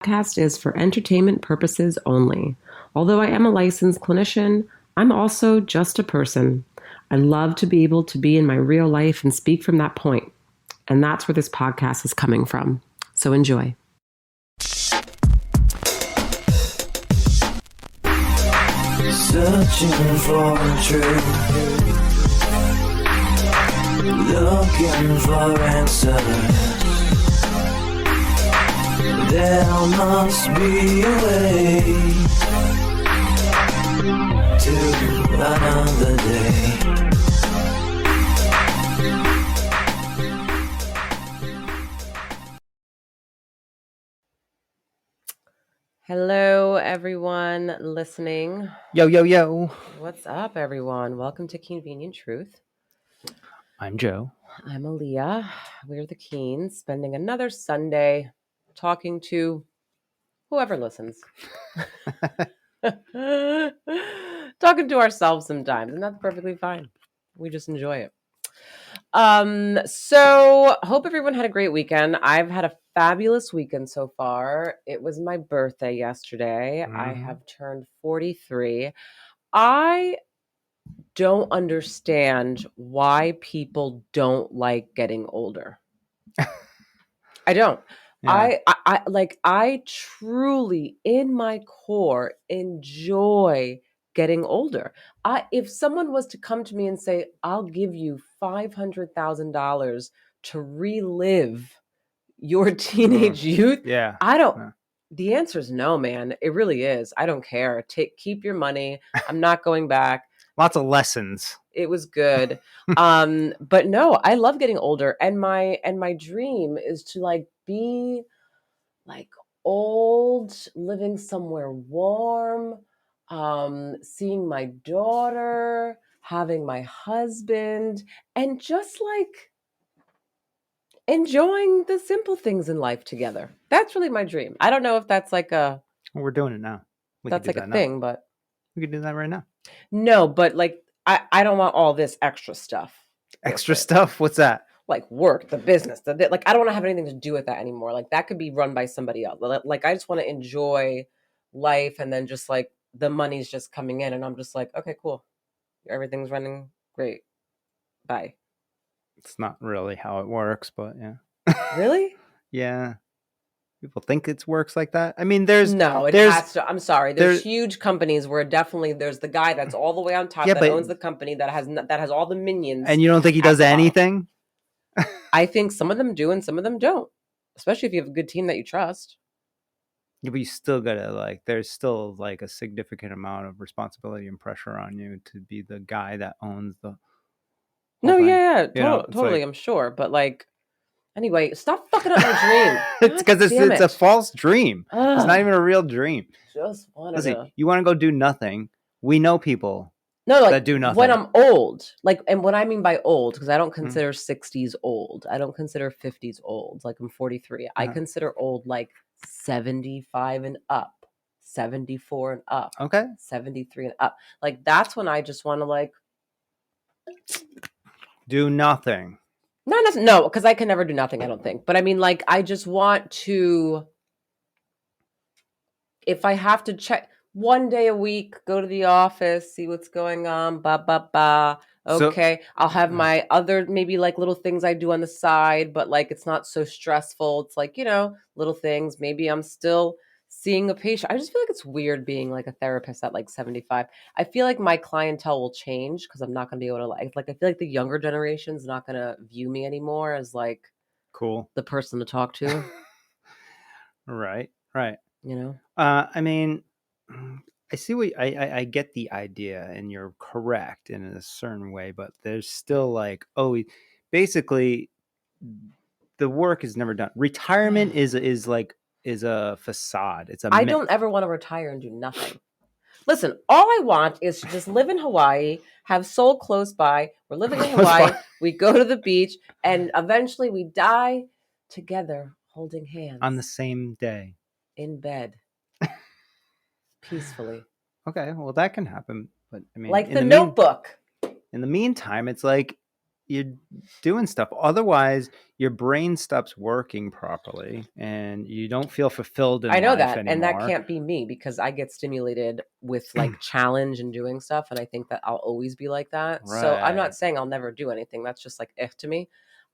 Podcast is for entertainment purposes only. Although I am a licensed clinician, I'm also just a person. I love to be able to be in my real life and speak from that point. And that's where this podcast is coming from. So enjoy. Searching for truth, looking for answers. There must be a way to another day. Hello, everyone listening. Yo, yo, yo. What's up, everyone? Welcome to Convenient Truth. I'm Joe. I'm Aaliyah. We're the Keens, spending another Sunday talking to whoever listens. Talking to ourselves sometimes, and that's perfectly fine. We just enjoy it. So hope everyone had a great weekend. I've had a fabulous weekend so far. It was my birthday yesterday. I have turned 43. I don't understand why people don't like getting older. I don't. Yeah. I truly in my core enjoy getting older. If someone was to come to me and say, "I'll give you $500,000 to relive your teenage youth," Yeah. I don't. Yeah. The answer is no, man. It really is. I don't care. Keep your money. I'm not going back. Lots of lessons. It was good. But no, I love getting older, and my dream is to be old, living somewhere warm, seeing my daughter, having my husband, and just enjoying the simple things in life together. That's really my dream. I don't know if that's Well, we're doing it now. that's a thing, but we could do that right now. no, but I don't want all this extra stuff. Extra stuff? What's that? Like work, the business, I don't want to have anything to do with that anymore. Like that could be run by somebody else. Like I just want to enjoy life, and then just the money's just coming in, and I'm just like, okay, cool, everything's running great. Bye. It's not really how it works, but yeah. Really? Yeah. People think it works like that. I mean, has to. I'm sorry. There's huge companies where there's the guy that's all the way on top that owns the company that has all the minions. And you don't think he does anything? I think some of them do and some of them don't, especially if you have a good team that you trust. Yeah, but you still gotta there's still a significant amount of responsibility and pressure on you to be the guy that owns the No, thing. yeah, totally. I'm sure, but anyway, stop fucking up my dream. It's because it's a false dream. It's not even a real dream. Just wanted to. You want to go do nothing. We know people. No, that do nothing. When I'm old, and what I mean by old, because I don't consider 60s old. I don't consider 50s old. I'm 43. I consider old 75 and up, 74 and up. Okay. 73 and up. That's when I just want to do nothing. No, because I can never do nothing, I don't think. But I mean, I just want to, if I have to check one day a week, go to the office, see what's going on, okay. So, I'll have my other maybe little things I do on the side, but it's not so stressful. It's little ththings. Maybe I'm still seeing a patient. I just feel it's weird being a therapist at 75. I feel my clientele will change because I'm not going to be able to I feel the younger generation's not going to view me anymore as cool, the person to talk to. Right. I mean, I see what I get the idea, and you're correct in a certain way, but there's still basically the work is never done. Retirement is a facade. It's a I don't ever want to retire and do nothing. Listen, all I want is to just live in Hawaii, have Seoul close by. We're living in Hawaii. We go to the beach, and eventually we die together, holding hands on the same day in bed. Peacefully. Okay, well that can happen, but I mean, The Notebook. In the meantime, it's you're doing stuff. Otherwise, your brain stops working properly and you don't feel fulfilled in I know life that, and that anymore. can't be me because I get stimulated with like challenge and doing stuff, and I think that I'll always be like that. So I'm Right. not saying I'll never do anything. That's just like to me.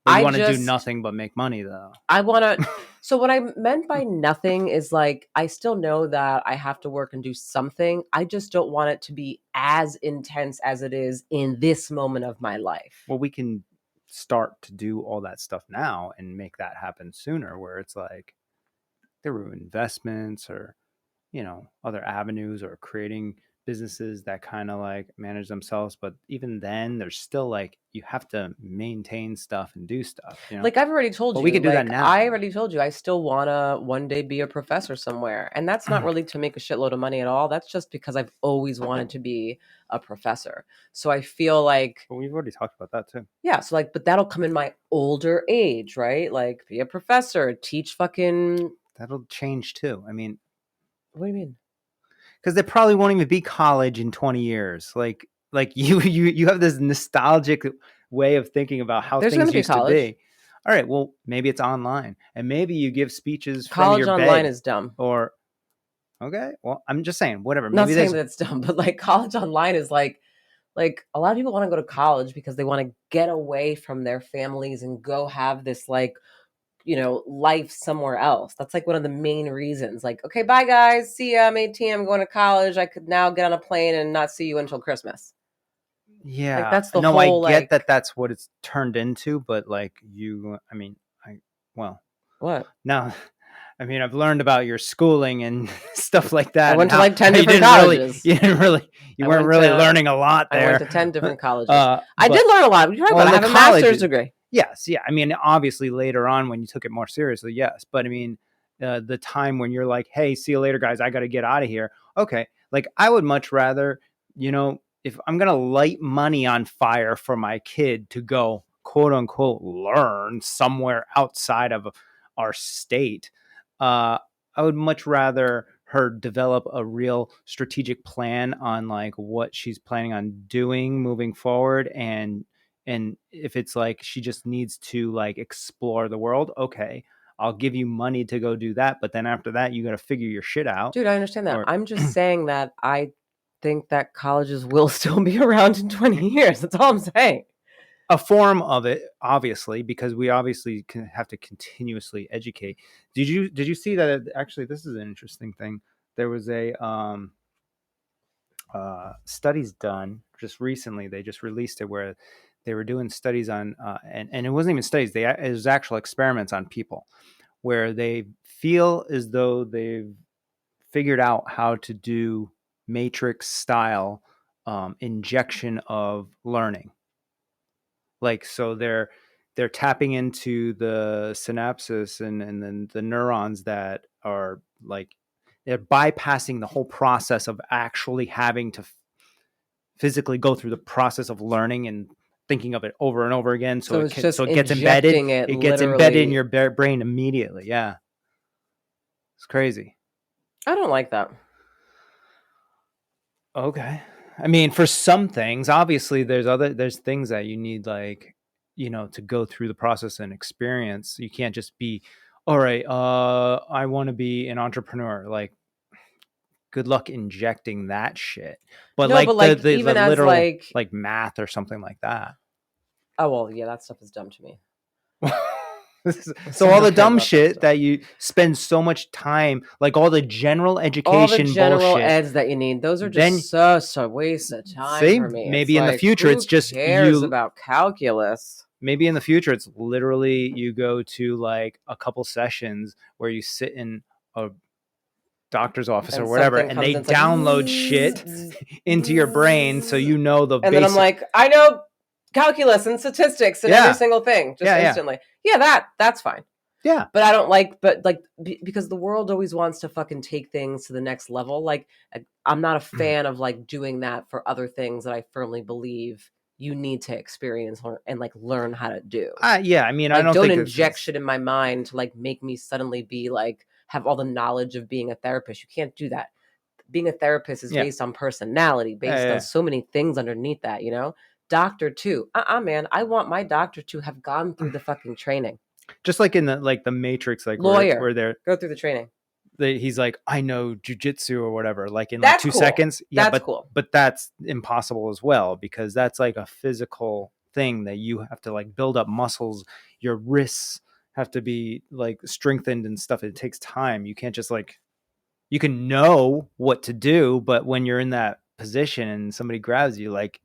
But you I want to do just nothing but make money, though. I want to. So what I meant by nothing is like I still know that I have to work and do something. I just don't want it to be as intense as it is in this moment of my life. Well, we can start to do all that stuff now and make that happen sooner, where it's like there were investments or, other avenues, or creating businesses that kind of like manage themselves. But even then, there's still like you have to maintain stuff and do stuff, Like I've already told But we you, could do that like I now. already told you, I still want to one day be a professor somewhere. And that's not really to make a shitload of money at all. That's just because I've always wanted to be a professor. So I feel like, Well, we've already talked about that too. yeah, so like, but that'll come in my older age, right? Like be a professor, teach fucking. That'll change too. I mean, What do you mean? because there probably won't even be college in 20 years. Like you have this nostalgic way of thinking about how There's going things to be used to college. be. All right, well, maybe it's online, and maybe you give speeches from College your online bed. is dumb. Or okay, well, I'm just saying, whatever. I'm not Maybe saying there's that it's dumb, but like college online is like a lot of people want to go to college because they want to get away from their families and go have this like life somewhere else. That's like one of the main reasons. Like, okay, bye guys, see ya. I'm 18. I'm going to college. I could now get on a plane and not see you until Christmas. Like yeah. that's the No, I whole get like that that's what it's turned into, but like well, what? now I mean, I've learned about your schooling and stuff like I that, and went to like 10 how different colleges. you weren't really learning a lot there. I went to 10 different colleges. I But, did learn a lot. You're right, well, but I have a master's degree. Yes, yeah. I mean, obviously later on when you took it more seriously, yes. But I mean, the time when you're like, "Hey, see you later, guys. I got to get out of here." Okay, like I would much rather, if I'm gonna light money on fire for my kid to go quote unquote learn somewhere outside of our state, I would much rather her develop a real strategic plan on like what she's planning on doing moving forward. And if it's like she just needs to like explore the world, okay, I'll give you money to go do that, but then after that you got to figure your shit out. Dude, I understand that. Or I'm just saying that I think that colleges will still be around in 20 years. That's all I'm saying. a form of it, obviously, because we obviously have to continuously educate. Did you see that? Actually, this is an interesting thing. There was a studies done just recently. They just released it where they were doing studies on, and it wasn't even studies. It was actual experiments on people where they feel as though they've figured out how to do matrix style injection of learning. Like, so they're tapping into the synapses and then the neurons that are like, they're bypassing the whole process of actually having to physically go through the process of learning and thinking of it over and over again. So it's just So it gets embedded. injecting it It gets embedded in literally. your brain immediately. Yeah. It's crazy. I don't like that. Okay. I mean, for some things, obviously there's things that you need, like, to go through the process and experience. You can't just be, all right, I want to be an entrepreneur. Like, good luck injecting that shit. But No, like but like the even as literal like, like math or something like that. oh well, yeah, that stuff is dumb to me. So all the dumb shit that you spend so much time, like all the general education all the general bullshit, eds that you need, those are then just such a waste of time see, for me. maybe It's in the like, future who it's just cares about calculus? maybe in the future it's literally you go to like a couple sessions where you sit in a doctor's office And or whatever, something and comes they in, it's like, download shit into your brain so you know the and then I'm basic. like, I know calculus and statistics and every single thing just instantly. Yeah, that's fine. Yeah. But I don't like, because the world always wants to fucking take things to the next level. Like, I'm not a fan of like doing that for other things that I firmly believe you need to experience and like learn how to do. Yeah, I mean, like, I don't don't think inject shit in my mind to like make me suddenly be like have all the knowledge of being a therapist. You can't do that. Being a therapist is based on personality, based on so many things underneath that, doctor too. Man, I want my doctor to have gone through the fucking training. Just like in the Matrix, like lawyer, where they're go through the training. He's like, I know jujitsu or whatever, like in That's like 2 cool. seconds. Yeah, that's cool. But that's impossible as well, because that's like a physical thing that you have to like build up muscles. Your wrists have to be like strengthened and stuff. It takes time. You can't just like, you can know what to do, but when you're in that position and somebody grabs you, like,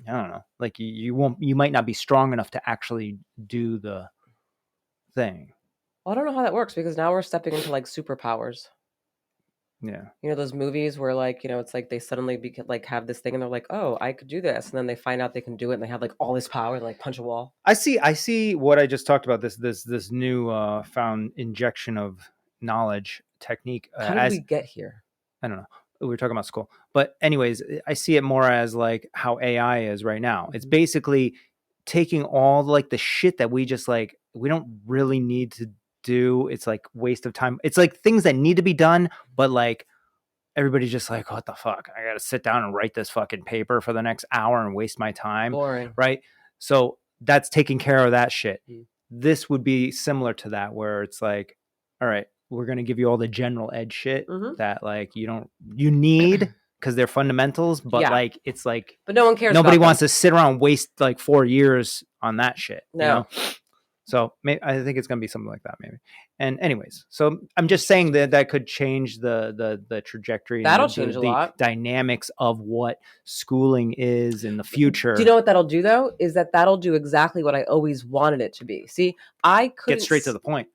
I don't know, like you might not be strong enough to actually do the thing. Well, I don't know how that works, because now we're stepping into like superpowers. Yeah. You know, those movies where like, you know, it's like they suddenly like have this thing and they're like, oh, I could do this. And then they find out they can do it and they have like all this power and like punch a wall. I see what I just talked about, this new found injection of knowledge technique. How did we get here? I don't know. We were talking about school. But anyways, I see it more as like how AI is right now. It's basically taking all like the shit that we just like, we don't really need to do. It's like waste of time. It's like things that need to be done, but like everybody's just like, what the fuck? I got to sit down and write this fucking paper for the next hour and waste my time. Boring. Right? So that's taking care of that shit. This would be similar to that, where it's like, all right, we're going to give you all the general ed shit that like you need, because they're fundamentals, but like, it's like, but no one cares. Nobody wants to sit around and waste like 4 years on that shit. No. You know? So I think it's going to be something like that, maybe. And anyways, so I'm just saying that could change the trajectory. That'll change a lot. Dynamics of what schooling is in the future. Do you know what that'll do, though? Is that'll do exactly what I always wanted it to be. See, I couldn't get straight to the point.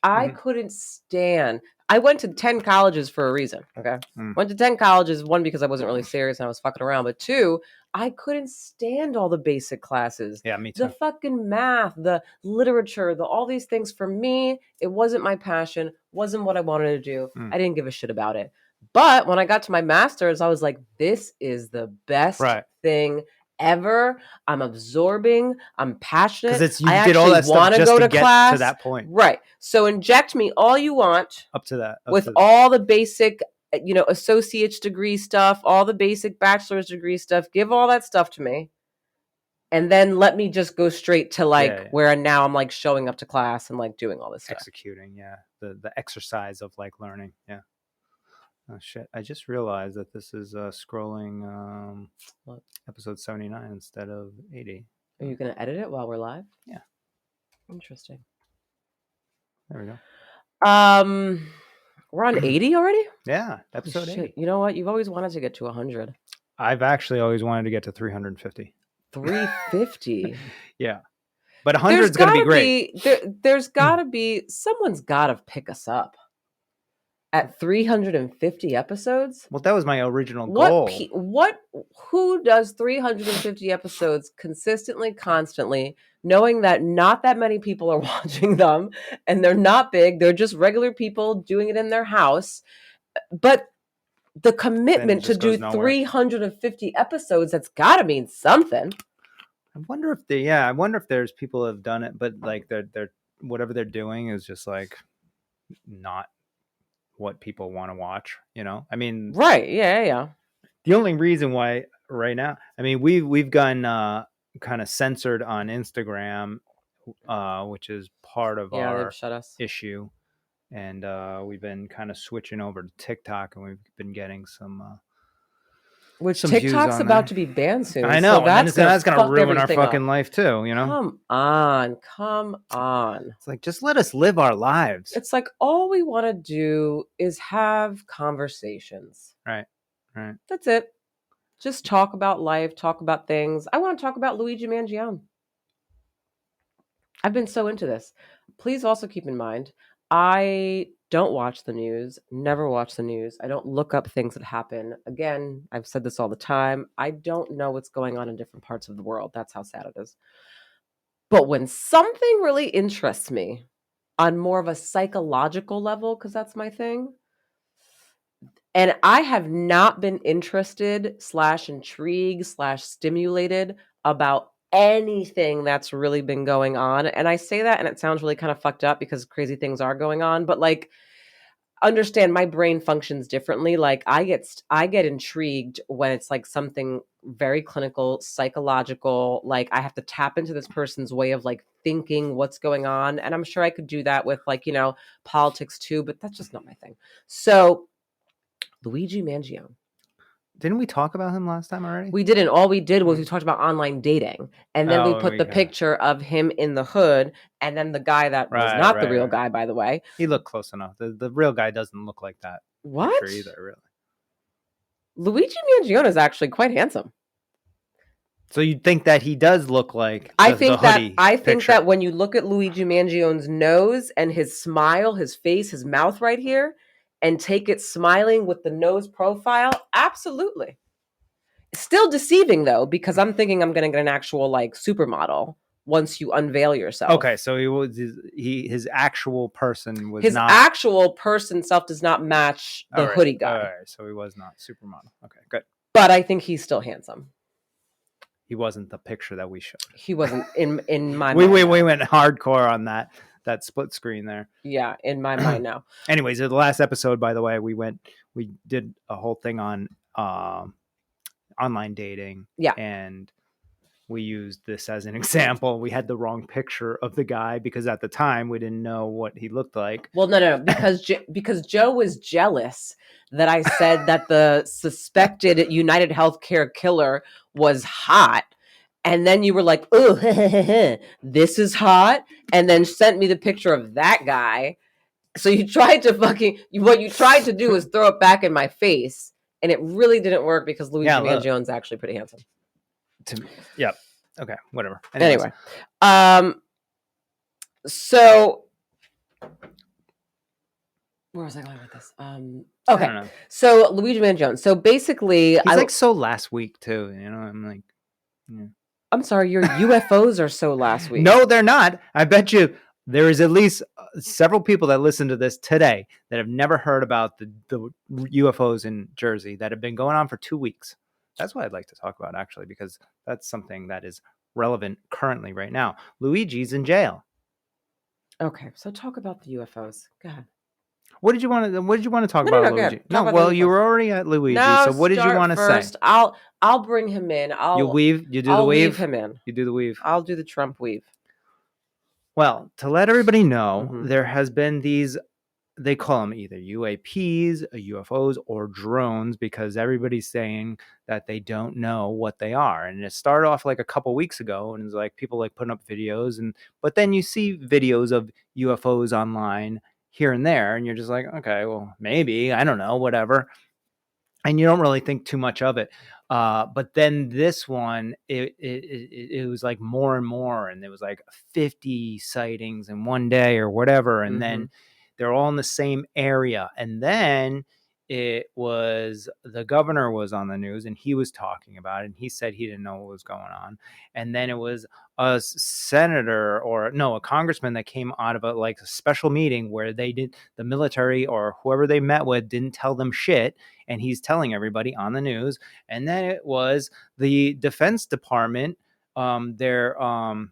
I couldn't stand. I went to 10 colleges for a reason. Okay. Went to 10 colleges, one, because I wasn't really serious and I was fucking around, but two, I couldn't stand all the basic classes. Yeah, me too. The fucking math, the literature, all these things. For me, it wasn't my passion, wasn't what I wanted to do. I didn't give a shit about it. But when I got to my master's, I was like, this is the best thing ever. I'm absorbing. I'm passionate. Because I did all that stuff just to get class. To that point. Right. So inject me all you want. Up to that. With all the basic, you know, associate's degree stuff, all the basic bachelor's degree stuff. Give all that stuff to me. And then let me just go straight to like where now I'm like showing up to class and like doing all this stuff. Executing. Yeah. The exercise of like learning. Yeah. Oh shit! I just realized that this is scrolling episode 79 instead of 80. Are you going to edit it while we're live? Yeah. Interesting. There we go. We're on 80 already? Yeah, episode 80. You know what? You've always wanted to get to 100. I've actually always wanted to get to 350. 350? Yeah. But 100 is going to be great. There's got to be, someone's got to pick us up. At 350 episodes? Well, that was my original goal. Who does 350 episodes consistently, constantly, knowing that not that many people are watching them and they're not big, they're just regular people doing it in their house, but the commitment to do 350 episodes, that's got to mean something. I wonder if there's people who have done it, but like they're whatever they're doing is just like not what people want to watch, you know? I mean, right. Yeah. The only reason why right now, I mean, we've gotten kind of censored on Instagram, which is part of our shut us. issue. And we've been kind of switching over to TikTok, and we've been getting some which TikTok's about to be banned soon. I know, so that's going to ruin our fucking life too, you know? Come on. It's like, just let us live our lives. It's like, all we want to do is have conversations. Right. That's it. Just talk about life, talk about things. I want to talk about Luigi Mangione. I've been so into this. Please also keep in mind, I don't watch the news, never watch the news. I don't look up things that happen. Again, I've said this all the time. I don't know what's going on in different parts of the world. That's how sad it is. But when something really interests me on more of a psychological level, because that's my thing, and I have not been interested / intrigued / stimulated about anything that's really been going on. And I say that and it sounds really kind of fucked up because crazy things are going on. But like, understand my brain functions differently. Like I get intrigued when it's like something very clinical, psychological, like I have to tap into this person's way of like thinking what's going on. And I'm sure I could do that with like, politics too, but that's just not my thing. So Luigi Mangione. Didn't we talk about him last time already? We didn't. All we did was we talked about online dating. And then we put the picture of him in the hood and then the guy that was not the real guy, by the way. He looked close enough. The real guy doesn't look like that picture either, really. Luigi Mangione is actually quite handsome. So you'd think that he does look like I think that when you look at Luigi Mangione's nose and his smile, his face, his mouth right here, and take it smiling with the nose profile, absolutely. Still deceiving though, because I'm thinking I'm going to get an actual like supermodel once you unveil yourself. Okay, so his actual person was his not... actual person self does not match the hoodie guy. All right, so he was not supermodel. Okay, good. But I think he's still handsome. He wasn't the picture that we showed. He wasn't in my we, mind. We went hardcore on that split screen there. Yeah, in my mind now. Anyways, the last episode, by the way, we did a whole thing on online dating. Yeah. And we used this as an example. We had the wrong picture of the guy because at the time we didn't know what he looked like. Well, no, because Joe was jealous that I said that the suspected United Healthcare killer was hot. And then you were like, oh, this is hot. And then sent me the picture of that guy. So you tried to what you tried to do was throw it back in my face. And it really didn't work because Luigi Mangione's actually pretty handsome. Yeah. Okay. Whatever. Anyway. So where was I going with this? Okay. So Luigi Mangione. So basically, he's like so last week too. I'm like, yeah. I'm sorry, your UFOs are so last week. No, they're not. I bet you there is at least several people that listen to this today that have never heard about the UFOs in Jersey that have been going on for 2 weeks. That's what I'd like to talk about, actually, because that's something that is relevant currently right now. Luigi's in jail. Okay, so talk about the UFOs. Go ahead. What did you want to talk about, Luigi? Well, you were already at Luigi, so what did you want to say? I'll bring him in. You do the weave? Him in. You do the weave. I'll do the Trump weave. Well, to let everybody know, there has been these, they call them either UAPs, UFOs, or drones, because everybody's saying that they don't know what they are. And it started off like a couple weeks ago, and it's like people like putting up videos, but then you see videos of UFOs online here and there, and you're just like, okay, well, maybe, I don't know, whatever. And you don't really think too much of it. But then this one, it was like more and more, and there was like 50 sightings in one day or whatever. And then they're all in the same area. And then it was, the governor was on the news and he was talking about it, and he said he didn't know what was going on. And then it was a senator a congressman that came out of a special meeting where the military or whoever they met with didn't tell them shit. And he's telling everybody on the news. And then it was the Defense Department, the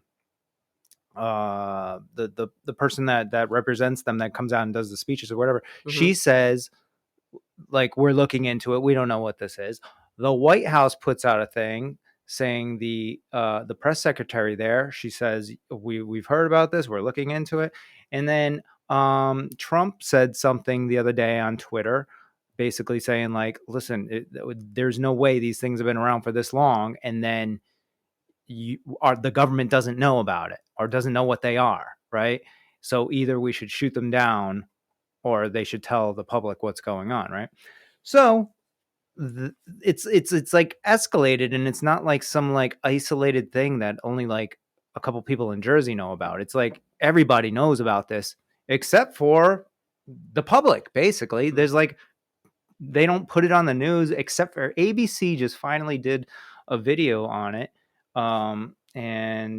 person that represents them, that comes out and does the speeches or whatever. She says, like, we're looking into it. We don't know what this is. The White House puts out a thing saying the press secretary there, she says, we've heard about this. We're looking into it. And then Trump said something the other day on Twitter, basically saying like, listen, there's no way these things have been around for this long. And then the government doesn't know about it or doesn't know what they are. Right. So either we should shoot them down or they should tell the public what's going on. Right. So it's like escalated, and it's not like some like isolated thing that only like a couple people in Jersey know about. It's like everybody knows about this except for the public. Basically, there's like, they don't put it on the news except for ABC just finally did a video on it. And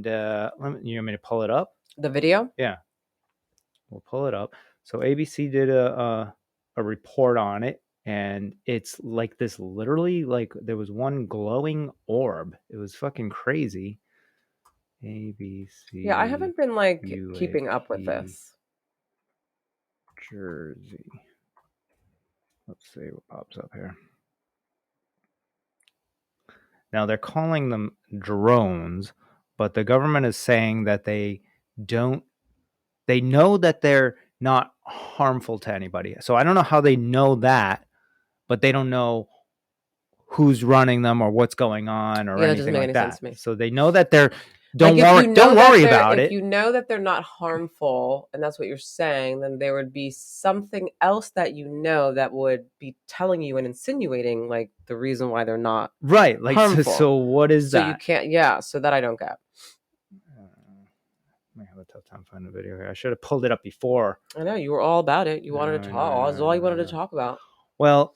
you want me to pull it up? The video? Yeah, we'll pull it up. So ABC did a report on it, and it's like this, literally, like there was one glowing orb. It was fucking crazy. ABC. Yeah, I haven't been like UAP keeping up with this. Jersey. Let's see what pops up here. Now they're calling them drones, but the government is saying that they know that they're not harmful to anybody. So I don't know how they know that, but they don't know who's running them or what's going on or that doesn't anything make like any sense that. to me. So they know that they're Don't worry about it. If you know that they're not harmful, and that's what you're saying, then there would be something else that that would be telling you and insinuating like the reason why they're not right. Like harmful. so what is that? So you can't. So that I don't get. I have a tough time finding a video here. I should have pulled it up before. I know you were all about it. You wanted to talk. That's all you wanted to talk about. Well,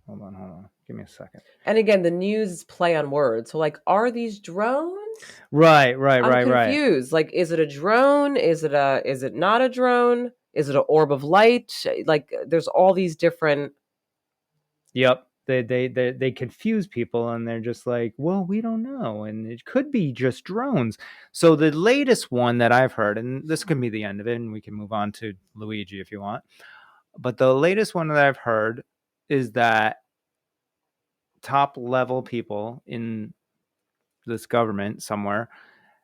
hold on. Give me a second. And again, the news play on words. So like, are these drones? Right. I'm confused. Like, is it a drone? Is it not a drone? Is it an orb of light? Like, there's all these different. Yep. They confuse people and they're just like, well, we don't know. And it could be just drones. So the latest one that I've heard, and this could be the end of it, and we can move on to Luigi if you want. But the latest one that I've heard is that top level people in this government somewhere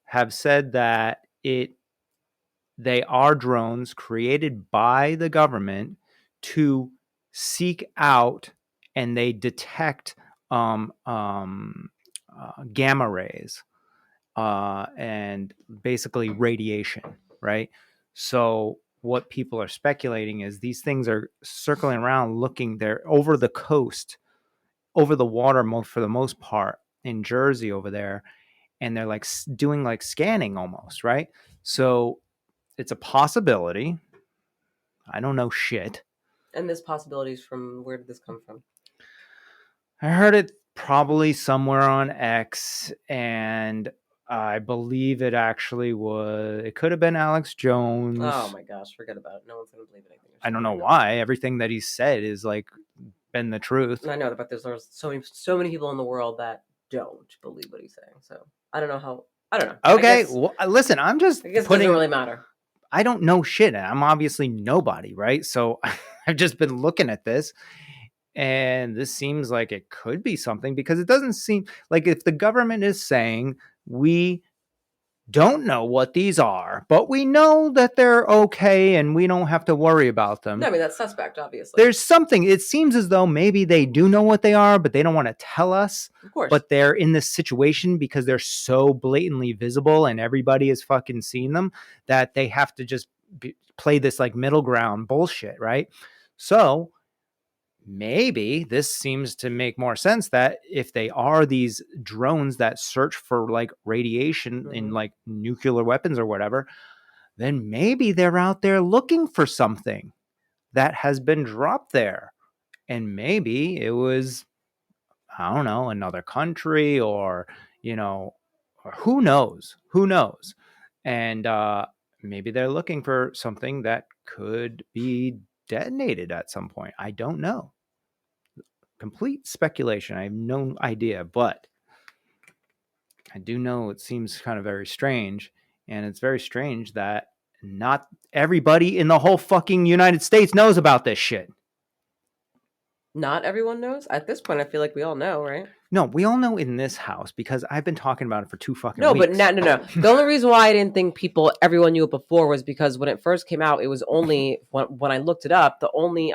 have said that they are drones created by the government to seek out, and they detect gamma rays and basically radiation, right? So what people are speculating is these things are circling around looking, they're over the coast, over the water for the most part in Jersey over there, and they're like doing like scanning almost, right? So it's a possibility. I don't know shit. And this possibility is from, where did this come from? I heard it probably somewhere on X, and I believe it actually was. It could have been Alex Jones. Oh my gosh, forget about it. No one's gonna believe anything. I don't know why. Everything that he said is like been the truth. I know, but there's so many people in the world that don't believe what he's saying. So I don't know how. I don't know. Okay, well, listen, I guess it doesn't really matter. I don't know shit. I'm obviously nobody, right? So I've just been looking at this, and this seems like it could be something, because it doesn't seem like, if the government is saying we don't know what these are, but we know that they're okay and we don't have to worry about them. No, I mean, that's suspect, obviously. There's something. It seems as though maybe they do know what they are, but they don't want to tell us. Of course. But they're in this situation because they're so blatantly visible and everybody has fucking seen them, that they have to just play this like middle ground bullshit, right? So maybe this seems to make more sense, that if they are these drones that search for like radiation in like nuclear weapons or whatever, then maybe they're out there looking for something that has been dropped there. And maybe it was, I don't know, another country, or, or who knows? And maybe they're looking for something that could be detonated at some point. I don't know. Complete speculation. I have no idea, but I do know it seems kind of very strange. And it's very strange that not everybody in the whole fucking United States knows about this shit. Not everyone knows? At this point, I feel like we all know, right? No, we all know in this house, because I've been talking about it for 2 fucking weeks. But no. The only reason why I didn't think everyone knew it before was because when it first came out, it was only, when I looked it up, the only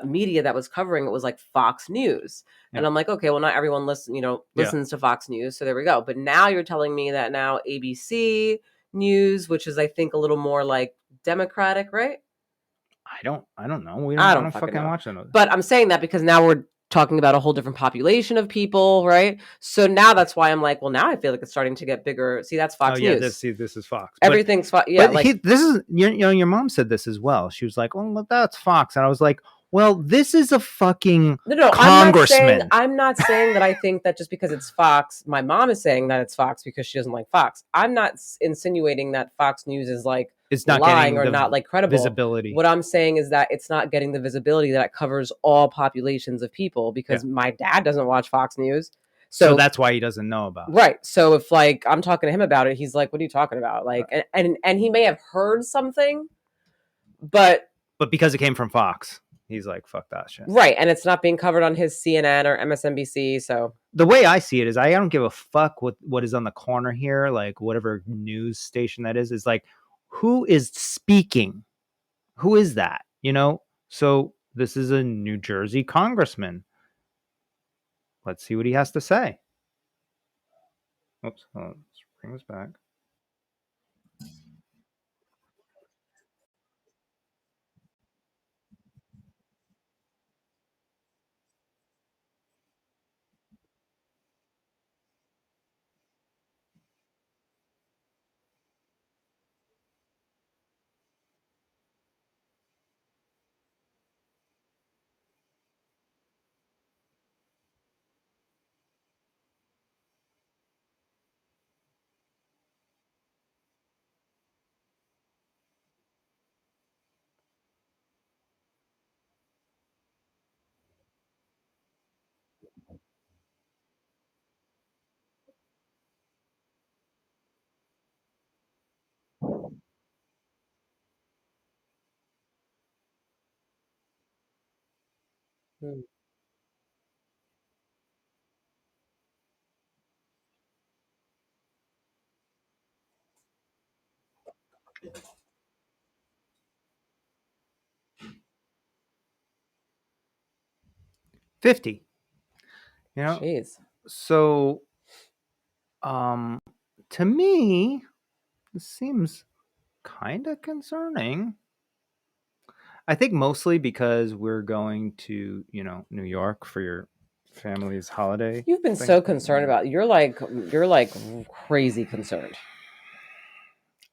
media that was covering it was like Fox News. Yeah. And I'm like, okay, well, not everyone listens to Fox News, so there we go. But now you're telling me that now ABC News, which is I think a little more like Democratic, right? I don't know. We don't fucking watch them. But I'm saying that because now we're talking about a whole different population of people, right? So now that's why I'm like, well, now I feel like it's starting to get bigger. See, that's Fox News. This is Fox. Everything's Fox. Yeah, but this is, your mom said this as well. She was like, well, that's Fox. And I was like, well, this is a fucking congressman. I'm not saying that I think that just because it's Fox, my mom is saying that it's Fox because she doesn't like Fox. I'm not insinuating that Fox News is like it's not lying or not like credible visibility. What I'm saying is that it's not getting the visibility that it covers all populations of people, because my dad doesn't watch Fox News. So that's why he doesn't know about it. Right. So if like I'm talking to him about it, he's like, what are you talking about? Like, and he may have heard something, but because it came from Fox, he's like, fuck that shit. Right, and it's not being covered on his CNN or MSNBC, so the way I see it is I don't give a fuck what is on the corner here, like whatever news station that is like, who is speaking? Who is that? So this is a New Jersey congressman. Let's see what he has to say. Oops, let's bring this back. hmm. $50. Jeez. So to me, this seems kind of concerning. I think mostly because we're going to, New York for your family's holiday. You've been so concerned about it. You're like crazy concerned.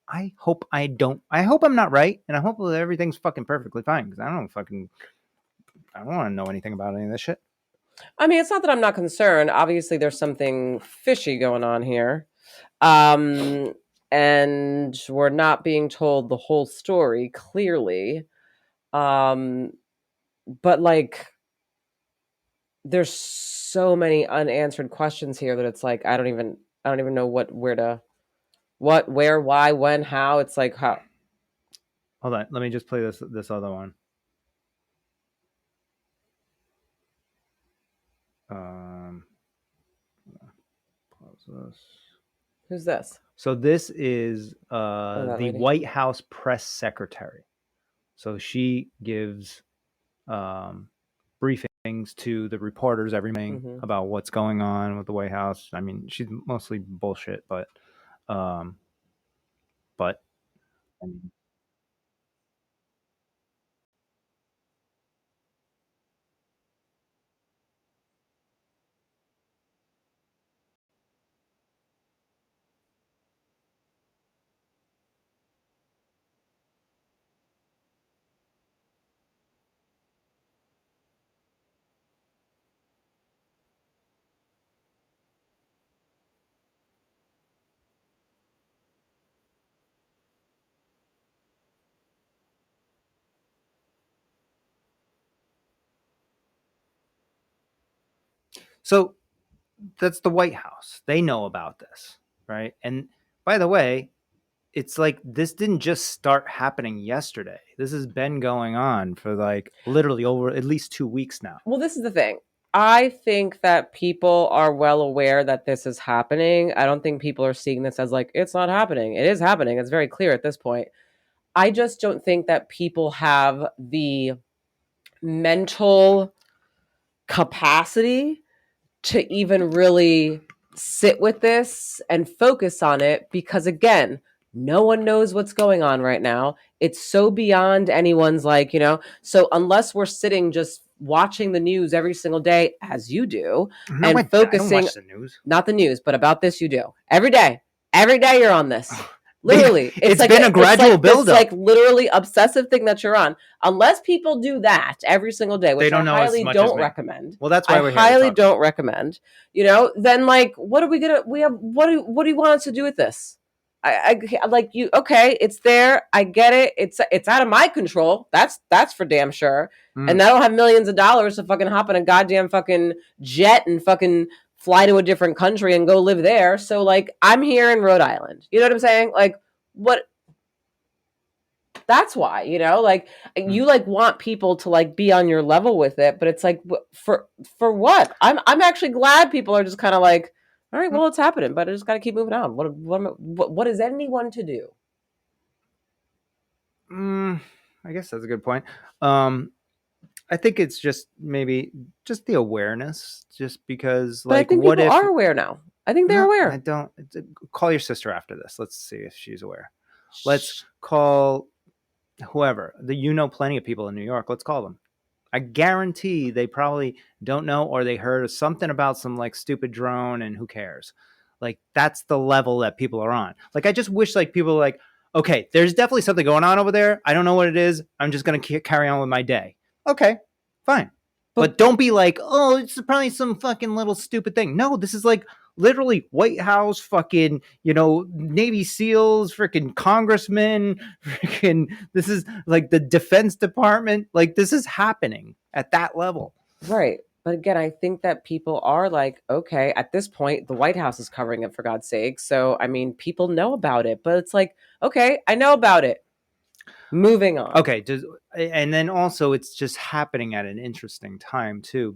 I hope I'm not right, and I hope that everything's fucking perfectly fine, because I don't want to know anything about any of this shit. I mean, it's not that I'm not concerned. Obviously, there's something fishy going on here. And we're not being told the whole story clearly. But like, there's so many unanswered questions here that it's like I don't even know where, why, when, how. It's like how. Hold on, let me just play this other one. Pause this. Who's this? So this is the lady. White House press secretary. So she gives briefings to the reporters every morning about what's going on with the White House. I mean, she's mostly bullshit, but I mean, so that's the White House. They know about this, right? And by the way, it's like this didn't just start happening yesterday. This has been going on for like literally over at least 2 weeks now. Well, this is the thing. I think that people are well aware that this is happening. I don't think people are seeing this as like, it's not happening. It is happening. It's very clear at this point. I just don't think that people have the mental capacity to even really sit with this and focus on it because, again, no one knows what's going on right now. It's so beyond anyone's so unless we're sitting just watching the news every single day as you do and focusing, I don't watch the news. Not the news, but about this you do every day you're on this. Literally, it's like been a gradual buildup. It's like literally obsessive thing that you're on. Unless people do that every single day, which I highly don't recommend. Well, that's why we're here. I highly don't recommend. Then like, what are we gonna? What do you want us to do with this? I like you. Okay, it's there. I get it. It's out of my control. That's for damn sure. And I don't have millions of dollars to fucking hop in a goddamn fucking jet and fucking fly to a different country and go live there. So like, I'm here in Rhode Island. You know what I'm saying? Like, what? That's why, like you like want people to like be on your level with it, but it's like for what? I'm actually glad people are just kind of like, all right, well, it's happening, but I just got to keep moving on. What is anyone to do? I guess that's a good point. I think it's just maybe just the awareness, just because, But I like, think what people if? are aware now. I think they're No, aware. I don't. Call your sister after this. Let's see if she's aware. Let's call whoever. Plenty of people in New York. Let's call them. I guarantee they probably don't know, or they heard something about some like stupid drone, and who cares? Like, that's the level that people are on. Like, I just wish like people were like, okay, there's definitely something going on over there. I don't know what it is. I'm just going to carry on with my day. Okay, fine. But don't be like, oh, it's probably some fucking little stupid thing. No, this is like literally White House, fucking, Navy SEALs, freaking congressmen, freaking, this is like the Defense Department. Like, this is happening at that level. Right. But again, I think that people are like, okay, at this point, the White House is covering it, for God's sake. So, I mean, people know about it, but it's like, okay, I know about it. Moving on. Okay. And then also it's just happening at an interesting time too,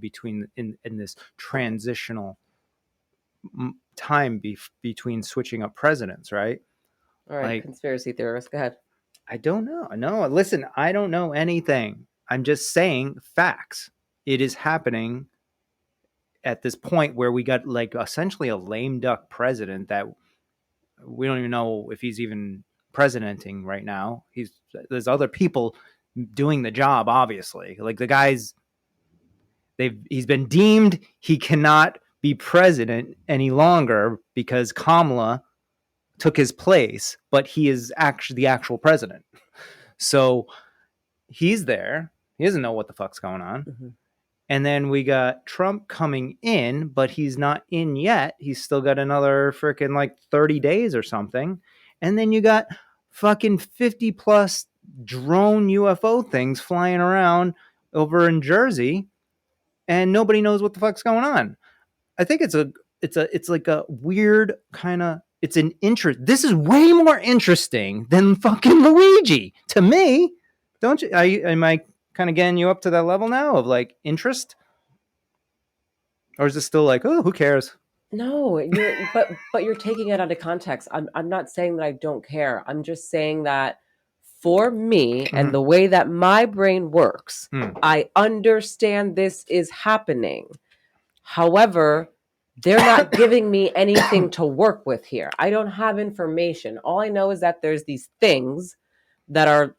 in this transitional time between switching up presidents, right? All right, like, conspiracy theorist, go ahead. I don't know. No, listen, I don't know anything. I'm just saying facts. It is happening at this point where we got like essentially a lame duck president that we don't even know if he's even presidenting right now. There's other people doing the job, obviously. Like, the guy's he's been deemed he cannot be president any longer because Kamala took his place, but he is actually the actual president. So he's there. He doesn't know what the fuck's going on. Mm-hmm. And then we got Trump coming in, but he's not in yet. He's still got another freaking like 30 days or something. And then you got fucking 50 plus drone UFO things flying around over in Jersey, and nobody knows what the fuck's going on. I think it's like a weird kind of, it's an interest. This is way more interesting than fucking Luigi to me. Don't you? Am I kind of getting you up to that level now of like interest? Or is it still like, oh, who cares? No, but you're taking it out of context. I'm not saying that I don't care. I'm just saying that for me and the way that my brain works, I understand this is happening. However, they're not giving me anything to work with here. I don't have information. All I know is that there's these things that are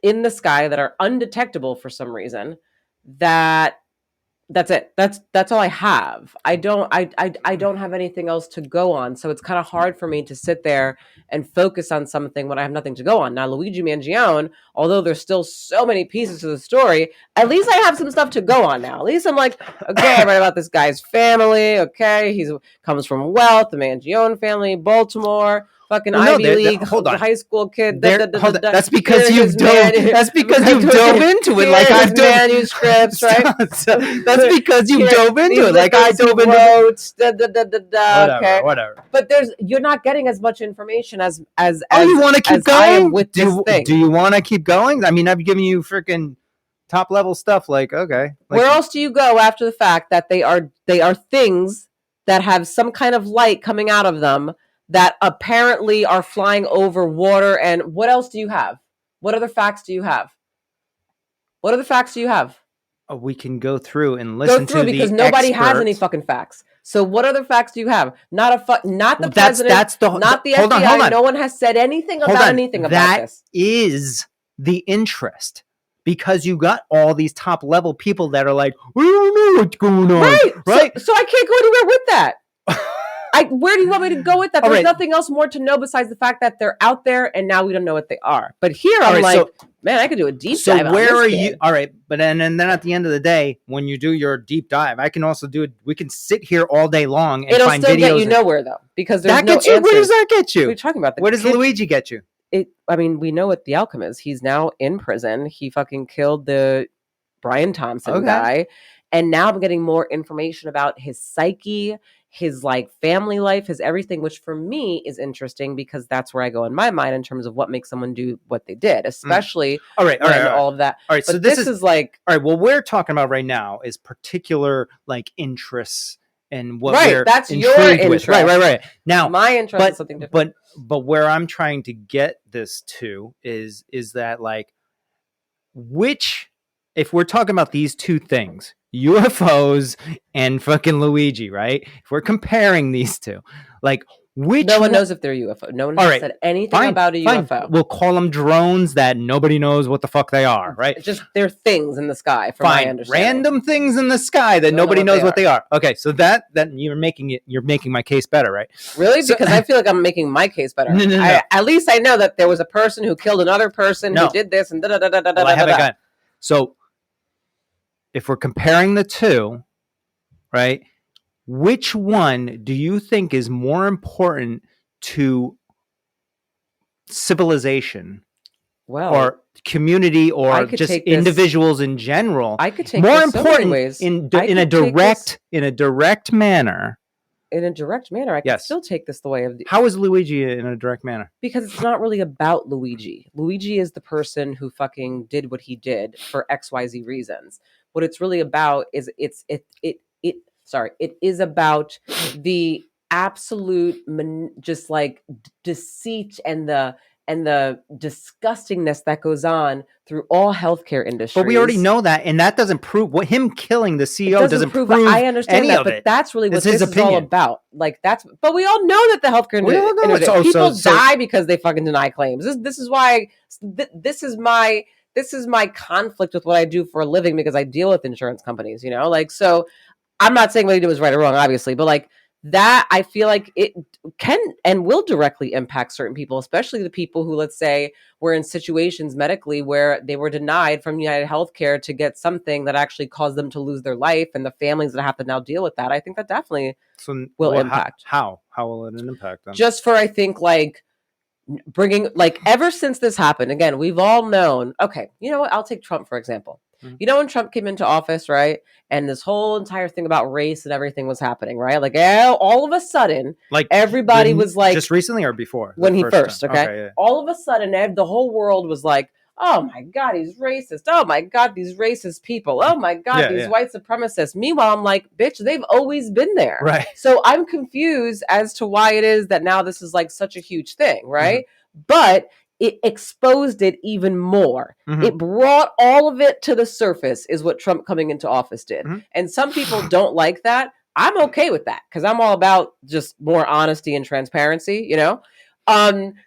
in the sky that are undetectable for some reason. That's it. That's all I have. I don't have anything else to go on. So it's kind of hard for me to sit there and focus on something when I have nothing to go on. Now, Luigi Mangione, although there's still so many pieces to the story, at least I have some stuff to go on now. At least I'm like, okay, I read about this guy's family. Okay, he comes from wealth, the Mangione family, Baltimore. Fucking Ivy League, high school kid. That's because you've dove. That's because you've dove into it, like I've dove manuscripts, right? That's because you dove into it, like I dove into it. Whatever. But you're not getting as much information as you want to keep going with this thing. Do you want to keep going? I mean, I've given you freaking top level stuff. Like, okay, where else do you go after the fact that they are things that have some kind of light coming out of them that apparently are flying over water? And what else do you have? What other facts do you have? What other facts do you have? We can go through and listen to because nobody has any fucking facts. So what other facts do you have? Not the president, not the FBI. No one has said anything about anything about this. That is the interest. Because you got all these top level people that are like, we don't know what's going on. Right? So I can't go anywhere with that. Where do you want me to go with that? There's nothing else more to know besides the fact that they're out there and now we don't know what they are. But here I'm man, I could do a deep dive. So where are you? All right. But then at the end of the day, when you do your deep dive, I can also do it. We can sit here all day long and find videos. It'll still get you nowhere though, because there's no answers. Where does that get you? What are you talking about? Where does Luigi get you? I mean, we know what the outcome is. He's now in prison. He fucking killed the Brian Thompson guy. And now I'm getting more information about his psyche, his like family life, his everything, which for me is interesting because that's where I go in my mind in terms of what makes someone do what they did, especially all right. all of that. All right. But So this is like, all right. What we're talking about right now is particular like interests and what we're that's intrigued your with. interest. Right. Now, my interest is something different. But where I'm trying to get this to is that like, which, if we're talking about these two things, UFOs and fucking Luigi, right? If we're comparing these two, like, which no one knows if they're UFO. No one has said anything about a UFO. We'll call them drones that nobody knows what the fuck they are, right? Just they're things in the sky, from my understanding. Random things in the sky that nobody knows what they are. Okay, so that you're making my case better, right? Really? Because I feel like I'm making my case better. No. At least I know that there was a person who killed another person who did this and da da da da da da. I haven't got. So if we're comparing the two, right? Which one do you think is more important to civilization, or community, or just individuals in general? I could take more important in a direct manner. In a direct manner, I can still take this the way of. How is Luigi in a direct manner? Because it's not really about Luigi. Luigi is the person who fucking did what he did for XYZ reasons. What it's really about is it is about the absolute just like deceit and the disgustingness that goes on through all healthcare industries. But we already know that, and that doesn't prove what him killing the CEO doesn't prove. I understand that, but that's really what this is all about. Like but we all know that the healthcare industry, people die because they fucking deny claims. This is why this is my conflict with what I do for a living, because I deal with insurance companies. Like, so I'm not saying what he did was right or wrong, obviously, but like that, I feel like it can and will directly impact certain people, especially the people who, let's say, were in situations medically where they were denied from United Healthcare to get something that actually caused them to lose their life, and the families that have to now deal with that. I think that definitely will impact. How will it impact them? Just for, I think, like, bringing, like, ever since this happened, again, we've all known, okay, you know what? I'll take Trump, for example. Mm-hmm. You know, when Trump came into office, right? And this whole entire thing about race and everything was happening, right? Like, all of a sudden, like, everybody was like, just recently or before? When he first, okay? Yeah. All of a sudden, the whole world was like, oh my God, he's racist. Oh my God, these racist people. Oh my God, these white supremacists. Meanwhile, I'm like, bitch, they've always been there. Right. So I'm confused as to why it is that now this is like such a huge thing, right? Mm-hmm. But it exposed it even more. Mm-hmm. It brought all of it to the surface, is what Trump coming into office did. Mm-hmm. And some people don't like that. I'm okay with that, because I'm all about just more honesty and transparency, you know?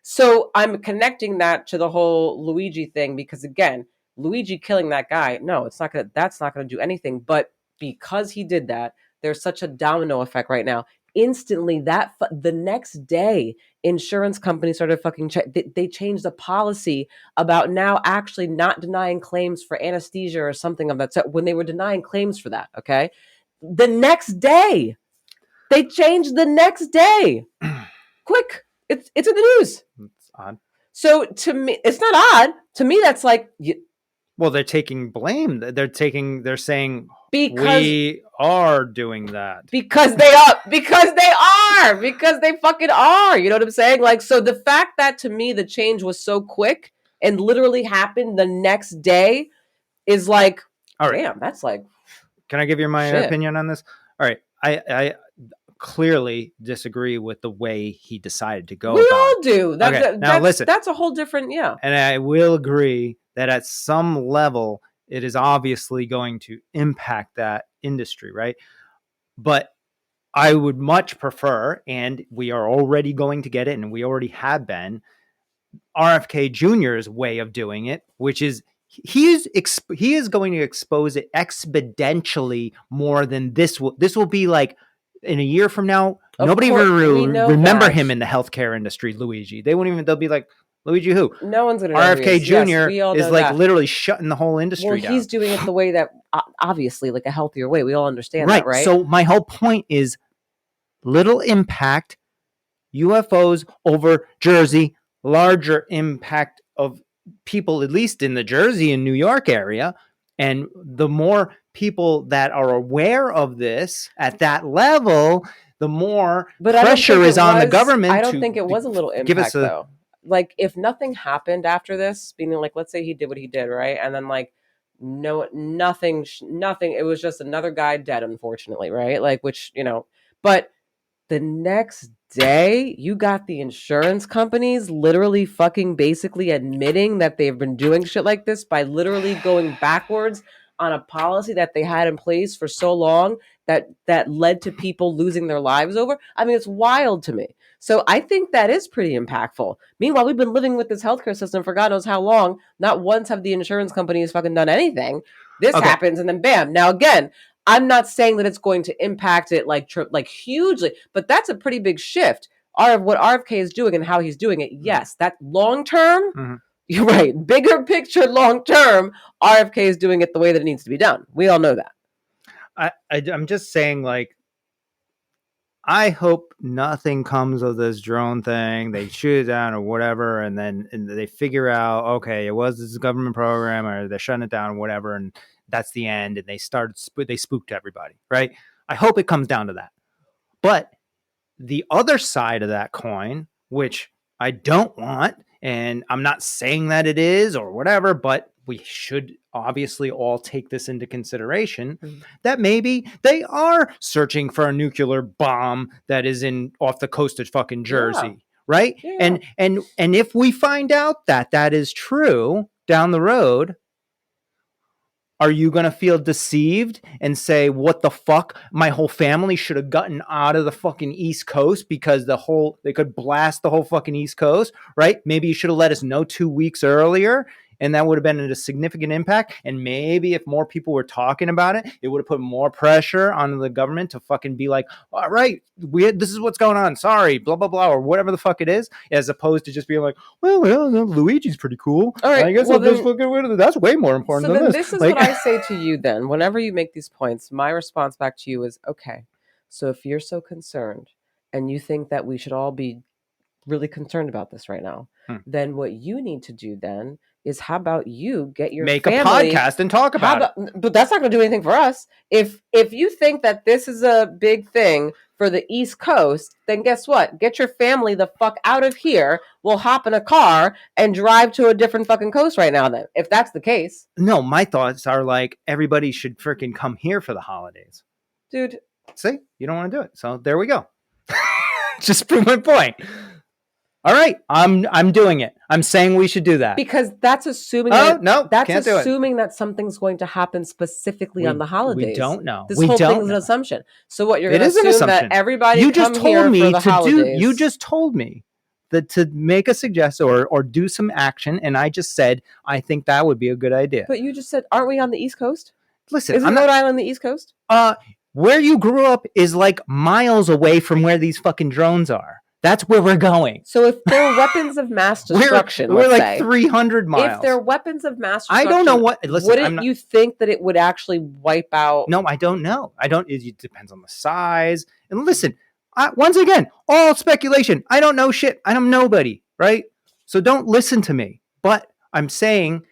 So I'm connecting that to the whole Luigi thing, because again, Luigi killing that guy, no, that's not gonna do anything. But because he did that, there's such a domino effect right now. Instantly, the next day, insurance companies started fucking they changed the policy about now actually not denying claims for anesthesia or something of that. So when they were denying claims for that, okay, the next day, they changed the next day. Quick. It's in the news. It's odd. So to me, it's not odd. To me, that's like, well, they're taking blame. They're saying we are doing that because they fucking are. You know what I'm saying? Like, so the fact that to me the change was so quick and literally happened the next day is like, all right. Damn, that's like. Can I give you my opinion on this? All right, I clearly disagree with the way he decided to go. We all do. Listen. That's a whole different, And I will agree that at some level, it is obviously going to impact that industry, right? But I would much prefer, and we are already going to get it, and we already have been, RFK Jr.'s way of doing it, which is he is going to expose it exponentially more than this will. This will be like, in a year from now, nobody will remember him in the healthcare industry, Luigi. They won't even, they'll be like, Luigi who? No one's going to know. RFK Jr. is like literally shutting the whole industry down. He's doing it the way that, obviously, like a healthier way. We all understand that, right? So my whole point is little impact, UFOs over Jersey, larger impact of people, at least in the Jersey and New York area. And the more people that are aware of this at that level, the more But pressure is on the government. I don't think it was a little impact though. Like if nothing happened after this, meaning like let's say he did what he did, right? And then like nothing, it was just another guy dead, unfortunately, right? Like which, but the next day you got the insurance companies literally fucking basically admitting that they've been doing shit like this by literally going backwards on a policy that they had in place for so long that led to people losing their lives over. I mean, it's wild to me. So I think that is pretty impactful. Meanwhile, we've been living with this healthcare system for God knows how long. Not once have the insurance companies fucking done anything. This happens and then bam. Now again, I'm not saying that it's going to impact it like hugely, but that's a pretty big shift. What RFK is doing and how he's doing it. Yes, that long term, you're right. Bigger picture, long term, RFK is doing it the way that it needs to be done. We all know that. I'm just saying, like, I hope nothing comes of this drone thing. They shoot it down or whatever, and then they figure out, okay, it was this government program, or they're shutting it down or whatever, and that's the end. And they spooked everybody, right? I hope it comes down to that. But the other side of that coin, which I don't want, and I'm not saying that it is or whatever, but we should obviously all take this into consideration, that maybe they are searching for a nuclear bomb that is off the coast of fucking Jersey, right? Yeah. And if we find out that that is true down the road, are you going to feel deceived and say, what the fuck? My whole family should have gotten out of the fucking East Coast because they could blast the whole fucking East Coast, right? Maybe you should have let us know 2 weeks earlier, and that would have been a significant impact. And maybe if more people were talking about it, it would have put more pressure on the government to fucking be like, all right, this is what's going on. Sorry, blah, blah, blah, or whatever the fuck it is, as opposed to just being like, well, Luigi's pretty cool. All right, I guess that's way more important than this. This is what I say to you then. Whenever you make these points, my response back to you is, okay, so if you're so concerned and you think that we should all be really concerned about this right now, then what you need to do then is how about you get your make family, a podcast and talk about it. But that's not going to do anything for us. If you think that this is a big thing for the East Coast, then guess what? Get your family the fuck out of here. We'll hop in a car and drive to a different fucking coast right now then, if that's the case. No, my thoughts are like, everybody should freaking come here for the holidays. Dude. See? You don't want to do it. So there we go. Just prove my point. All right, I'm doing it. I'm saying we should do that. Because that's assuming that something's going to happen specifically on the holidays. We don't know. This whole thing is an assumption. So what you're going to assume that everybody you just come told here me for the to holidays. You just told me that to make a suggestion or do some action, and I just said I think that would be a good idea. But you just said, aren't we on the East Coast? Listen, isn't Rhode Island the East Coast? Where you grew up is like miles away from where these fucking drones are. That's where we're going. So if they're weapons of mass destruction, we're like 300 miles. If they're weapons of mass destruction, I don't know what. Listen, wouldn't you think that it would actually wipe out? No, I don't know. It depends on the size. And listen, once again, all speculation. I don't know shit. I'm nobody, right? So don't listen to me. But I'm saying,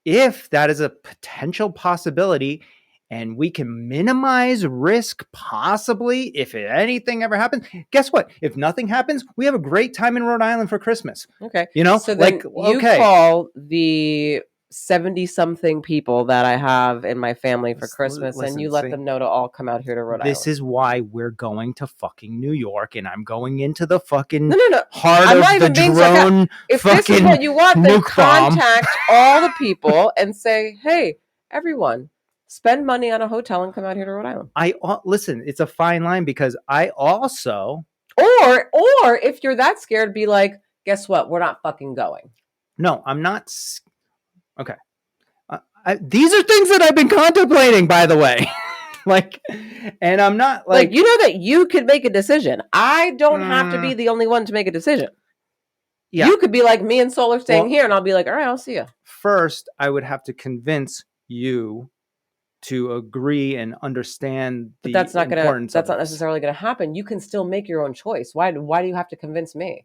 if that is a potential possibility, and we can minimize risk possibly if anything ever happens. Guess what? If nothing happens, we have a great time in Rhode Island for Christmas. Okay. So then you call the 70-something people that I have in my family for Christmas, and you let them know to all come out here to Rhode Island. This is why we're going to fucking New York, and I'm going into the fucking heart of the drone. If this is what you want, then contact all the people and say, hey, everyone, spend money on a hotel and come out here to Rhode Island. Listen, it's a fine line, because I also... Or if you're that scared, be like, guess what? We're not fucking going. No, I'm not... Okay. These are things that I've been contemplating, by the way. And I'm not like... you know that you could make a decision. I don't have to be the only one to make a decision. Yeah. You could be like, me and Sol are staying here, and I'll be like, all right, I'll see you. First, I would have to convince you to agree and understand the importance. That's not necessarily going to happen. You can still make your own choice. Why do you have to convince me?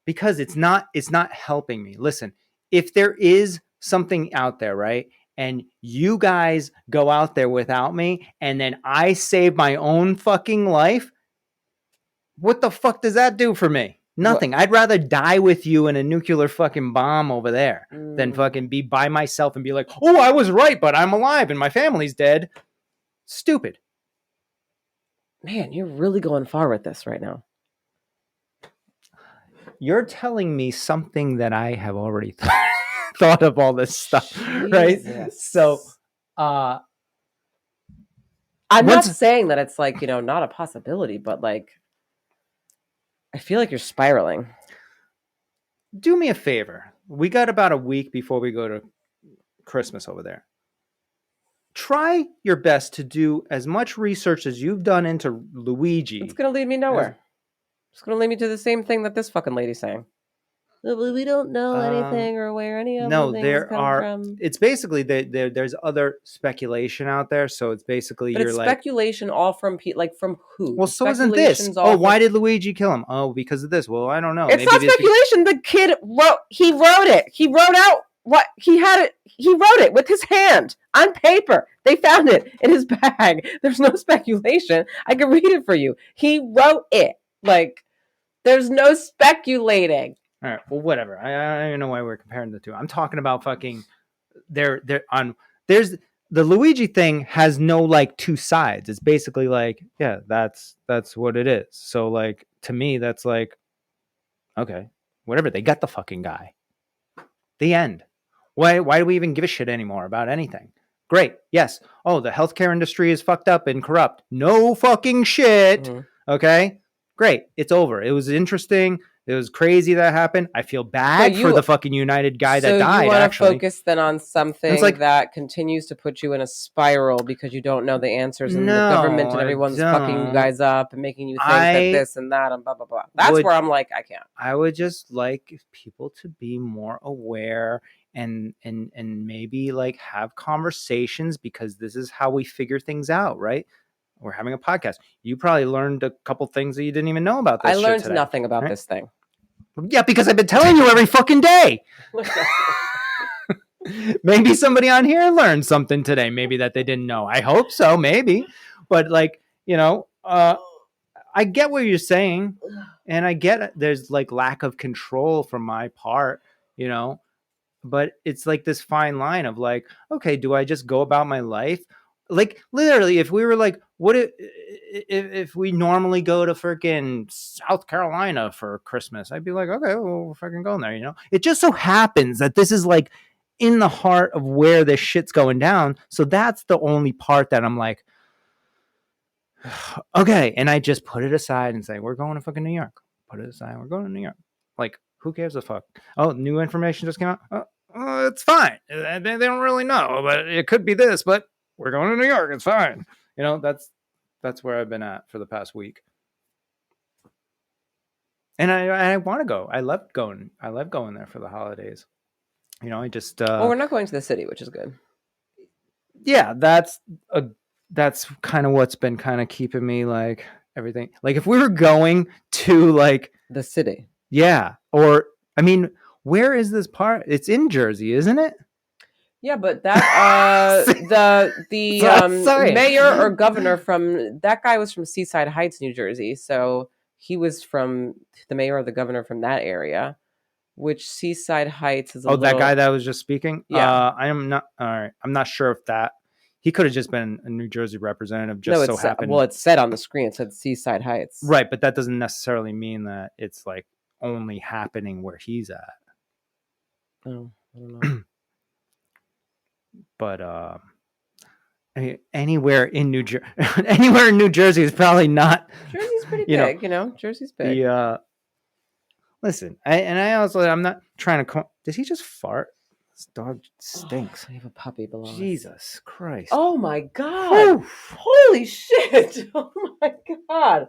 Because it's not helping me. Listen, if there is something out there, right, and you guys go out there without me, and then I save my own fucking life, what the fuck does that do for me? Nothing. I'd rather die with you in a nuclear fucking bomb over there than fucking be by myself and be like, oh, I was right, but I'm alive and my family's dead. Stupid. Man, you're really going far with this right now. You're telling me something that I have already thought of all this stuff, Jesus. Right? So, I'm not saying that it's like, not a possibility, but like, I feel like you're spiraling. Do me a favor. We got about a week before we go to Christmas over there. Try your best to do as much research as you've done into Luigi. It's going to lead me nowhere. It's going to lead me to the same thing that this fucking lady's saying. We don't know anything or where any of the things come from. It's basically there's other speculation out there, so it's basically but it's speculation all from from who? Well, so isn't this? Oh, why did Luigi kill him? Oh, because of this. Well, I don't know. It's not speculation. The kid wrote it. He wrote out what he had it. He wrote it with his hand on paper. They found it in his bag. There's no speculation. I can read it for you. He wrote it. There's no speculating. All right, well, whatever. I don't even know why we're comparing the two. I'm talking about fucking. There's the Luigi thing has no two sides. It's basically that's what it is. So to me, that's okay, whatever. They got the fucking guy. The end. Why do we even give a shit anymore about anything? Great. Yes. Oh, the healthcare industry is fucked up and corrupt. No fucking shit. Mm-hmm. Okay. Great. It's over. It was interesting. It was crazy that happened. I feel bad for the fucking United guy that died. You want to focus then on something that continues to put you in a spiral because you don't know the answers, and the government and everyone's fucking you guys up and making you think that this and that and blah blah blah. That's where I'm like, I can't. I would just like people to be more aware and maybe have conversations, because this is how we figure things out, right? We're having a podcast. You probably learned a couple things that you didn't even know about this. I learned nothing about this thing. Yeah, because I've been telling you every fucking day. Maybe somebody on here learned something today, maybe that they didn't know. I hope so, maybe. But I get what you're saying, and I get there's lack of control from my part, but it's this fine line of okay, do I just go about my life? Literally, if we were what if we normally go to freaking South Carolina for Christmas, I'd be like, okay, well, we're fucking going there, It just so happens that this is in the heart of where this shit's going down. So that's the only part that I'm like, okay. And I just put it aside and say, we're going to fucking New York. Put it aside. We're going to New York. Who cares a fuck? Oh, new information just came out. Oh, it's fine. They don't really know, but it could be this, but we're going to New York. It's fine. That's where I've been at for the past week. And I want to go. I love going there for the holidays. I just well, we're not going to the city, which is good. Yeah, that's kind of what's been kind of keeping me everything. If we were going to the city. Yeah, or I mean, where is this part? It's in Jersey, isn't it? Yeah, but that the mayor or governor from that guy was from Seaside Heights, New Jersey. So he was from the mayor or the governor from that area, which Seaside Heights is. That guy that was just speaking. Yeah, I'm not. All right, I'm not sure if that he could have just been a New Jersey representative. Happened. Well, it said on the screen. It said Seaside Heights. Right, but that doesn't necessarily mean that it's only happening where he's at. Oh, I don't know. But anywhere in New Jersey is probably not. Jersey's pretty big, Jersey's big. Listen, I'm not trying to. Did he just fart? This dog stinks. I have a puppy below. Jesus Christ! Oh my God! Oof. Holy shit! Oh my God!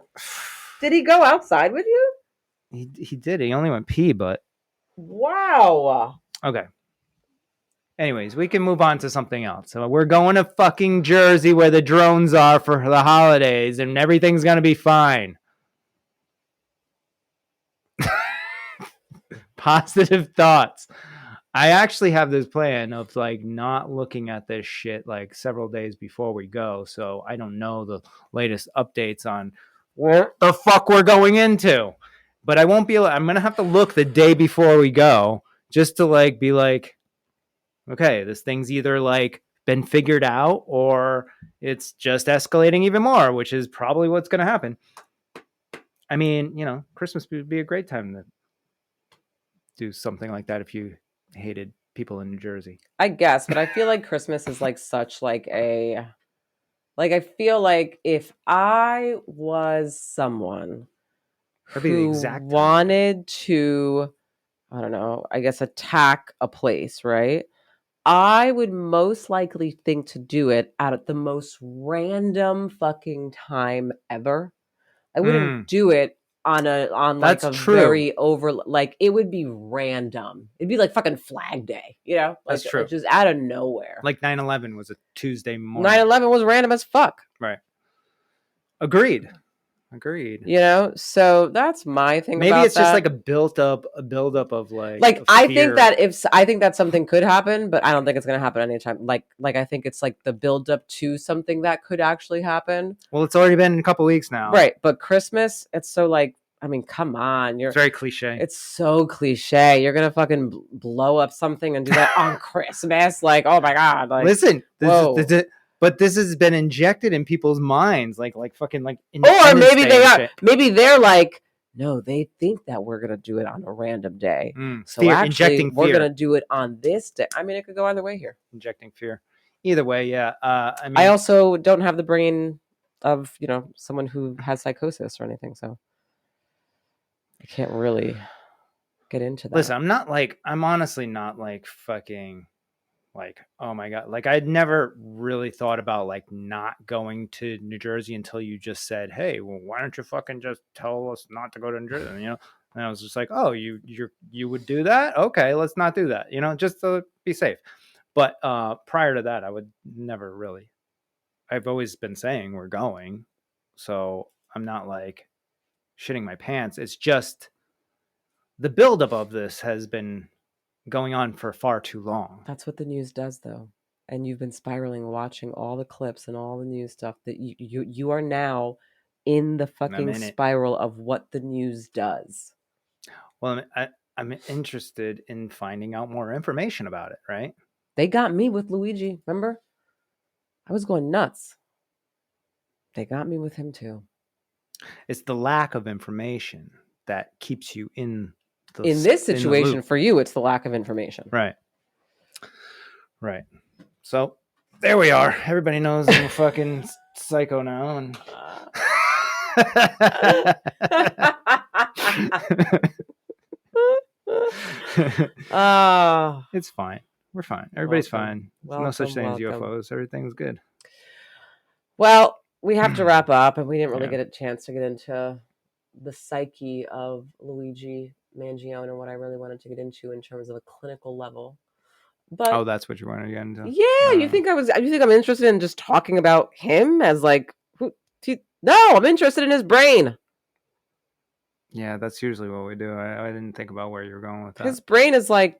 Did he go outside with you? He did. He only went pee, but. Wow. Okay. Anyways, we can move on to something else. So we're going to fucking Jersey where the drones are for the holidays, and everything's going to be fine. Positive thoughts. I actually have this plan of like not looking at this shit like several days before we go, so I don't know the latest updates on what the fuck we're going into. But I won't be able, I'm gonna have to look the day before we go just to like be like, okay, this thing's either like been figured out or it's just escalating even more, which is probably what's gonna happen. I mean, you know, Christmas would be a great time to do something like that if you hated people in New Jersey. I guess, but I feel like Christmas is like such like I feel like if I was someone That'd be the who exact time. wanted to, I don't know, I guess attack a place, right? I would most likely think to do it at the most random fucking time ever. I wouldn't do it on like That's a true. very over, like it would be random. It'd be like fucking Flag Day, you know? Like That's true. just out of nowhere. Like 9/11 was a Tuesday morning. 9/11 was random as fuck. Right. Agreed. You know, so that's my thing. Maybe about it's just like a build up of like I think that I think that something could happen, but I don't think it's going to happen anytime. Like I think it's like the build up to something that could actually happen. Well, it's already been a couple weeks now, right? But Christmas, it's so like, I mean, come on, it's very cliche. It's so cliche. You're gonna fucking blow up something and do that on Christmas? Like, oh my god! Like, listen, but this has been injected in people's minds, like fucking like. Or maybe they're like, no, they think that we're gonna do it on a random day. So fear, actually, injecting we're fear. gonna do it on this day. I mean, it could go either way here. Injecting fear. Either way, yeah. I mean, I also don't have the brain of, you know, someone who has psychosis or anything, so I can't really get into that. Listen, I'm honestly not like fucking like, oh my god, like I'd never really thought about like not going to New Jersey until you just said, hey, well, why don't you fucking just tell us not to go to New Jersey, you know? And I was just like, oh, you would do that? Okay, let's not do that, you know, just to be safe. But prior to that, I would never really. I've always been saying we're going, so I'm not like shitting my pants. It's just the buildup of this has been going on for far too long. That's what the news does, though. And you've been spiraling, watching all the clips and all the news stuff that you are now in the fucking spiral of what the news does. Well, I'm interested in finding out more information about it, right? They got me with Luigi, remember? I was going nuts. They got me with him too. It's the lack of information that keeps you in this situation. For you, it's the lack of information. Right. So there we are. Everybody knows I'm a fucking psycho now, and it's fine. We're fine. Everybody's fine. There's no such thing as UFOs. Everything's good. Well, we have to wrap up, and we didn't really get a chance to get into the psyche of Luigi Mangione and what I really wanted to get into in terms of a clinical level. But that's what you wanted to get into? Yeah, you think I'm interested in just talking about him as like no, I'm interested in his brain. Yeah, that's usually what we do. I didn't think about where you were going with that. His brain is like,